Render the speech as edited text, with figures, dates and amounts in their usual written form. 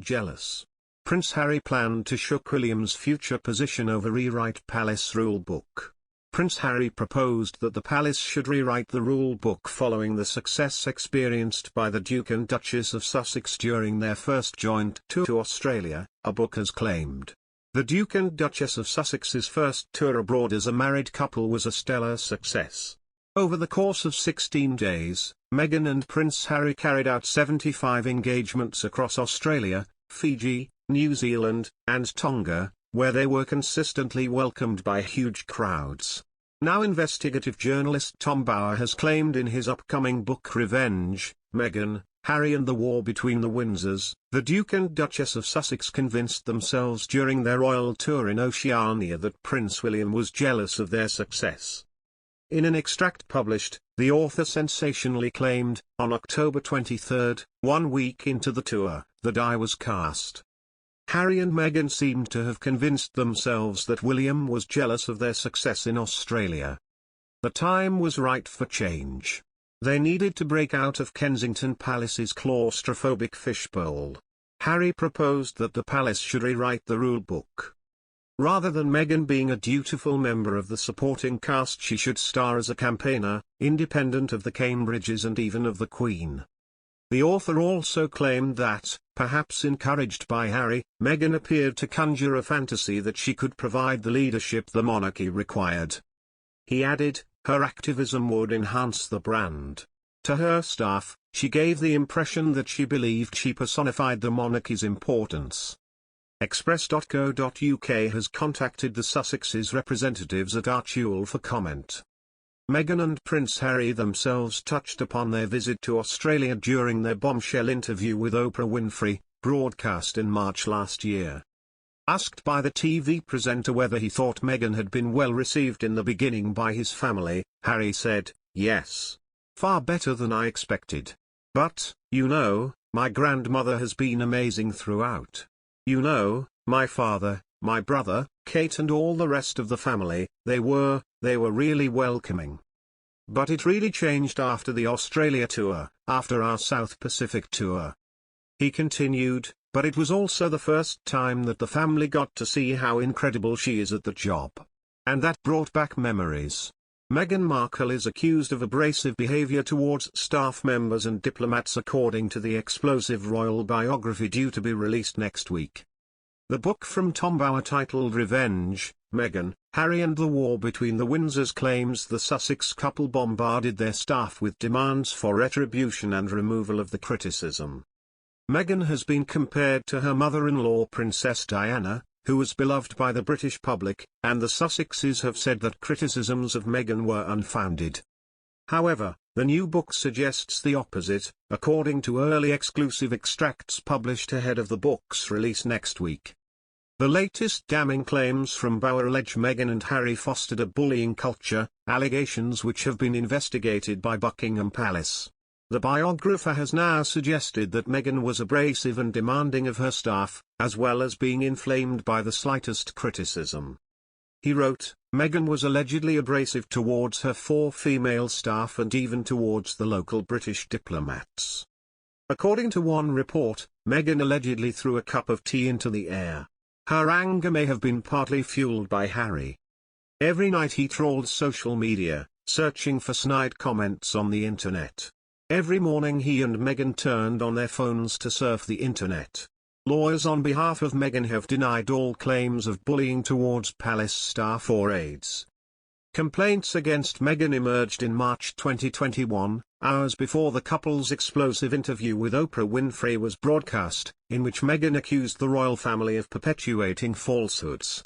jealous. Prince Harry planned to shook William's future position over rewrite palace rulebook. Prince Harry proposed that the palace should rewrite the rulebook following the success experienced by the Duke and Duchess of Sussex during their first joint tour to Australia, a book has claimed. The Duke and Duchess of Sussex's first tour abroad as a married couple was a stellar success. Over the course of 16 days, Meghan and Prince Harry carried out 75 engagements across Australia, Fiji, New Zealand, and Tonga, where they were consistently welcomed by huge crowds. Now investigative journalist Tom Bower has claimed in his upcoming book Revenge, Meghan, Harry and the War Between the Windsors, the Duke and Duchess of Sussex convinced themselves during their royal tour in Oceania that Prince William was jealous of their success. In an extract published, the author sensationally claimed, on October 23, 1 week into the tour, the die was cast. Harry and Meghan seemed to have convinced themselves that William was jealous of their success in Australia. The time was right for change. They needed to break out of Kensington Palace's claustrophobic fishbowl. Harry proposed that the palace should rewrite the rulebook. Rather than Meghan being a dutiful member of the supporting cast, she should star as a campaigner, independent of the Cambridges and even of the Queen. The author also claimed that, perhaps encouraged by Harry, Meghan appeared to conjure a fantasy that she could provide the leadership the monarchy required. He added, her activism would enhance the brand. To her staff, she gave the impression that she believed she personified the monarchy's importance. Express.co.uk has contacted the Sussex's representatives at Archie for comment. Meghan and Prince Harry themselves touched upon their visit to Australia during their bombshell interview with Oprah Winfrey, broadcast in March last year. Asked by the TV presenter whether he thought Meghan had been well received in the beginning by his family, Harry said, "Yes. Far better than I expected. But, you know, my grandmother has been amazing throughout. You know, my father, my brother, Kate and all the rest of the family, they were really welcoming. But it really changed after the Australia tour, after our South Pacific tour." He continued, "But it was also the first time that the family got to see how incredible she is at the job. And that brought back memories." Meghan Markle is accused of abrasive behavior towards staff members and diplomats according to the explosive royal biography due to be released next week. The book from Tom Bower titled Revenge, Meghan, Harry and the War Between the Windsors claims the Sussex couple bombarded their staff with demands for retribution and removal of the criticism. Meghan has been compared to her mother-in-law Princess Diana, who was beloved by the British public, and the Sussexes have said that criticisms of Meghan were unfounded. However, the new book suggests the opposite, according to early exclusive extracts published ahead of the book's release next week. The latest damning claims from Bower allege Meghan and Harry fostered a bullying culture, allegations which have been investigated by Buckingham Palace. The biographer has now suggested that Meghan was abrasive and demanding of her staff, as well as being inflamed by the slightest criticism. He wrote, Meghan was allegedly abrasive towards her 4 female staff and even towards the local British diplomats. According to one report, Meghan allegedly threw a cup of tea into the air. Her anger may have been partly fueled by Harry. Every night he trawled social media, searching for snide comments on the internet. Every morning he and Meghan turned on their phones to surf the internet. Lawyers on behalf of Meghan have denied all claims of bullying towards palace staff or aides. Complaints against Meghan emerged in March 2021, hours before the couple's explosive interview with Oprah Winfrey was broadcast, in which Meghan accused the royal family of perpetuating falsehoods.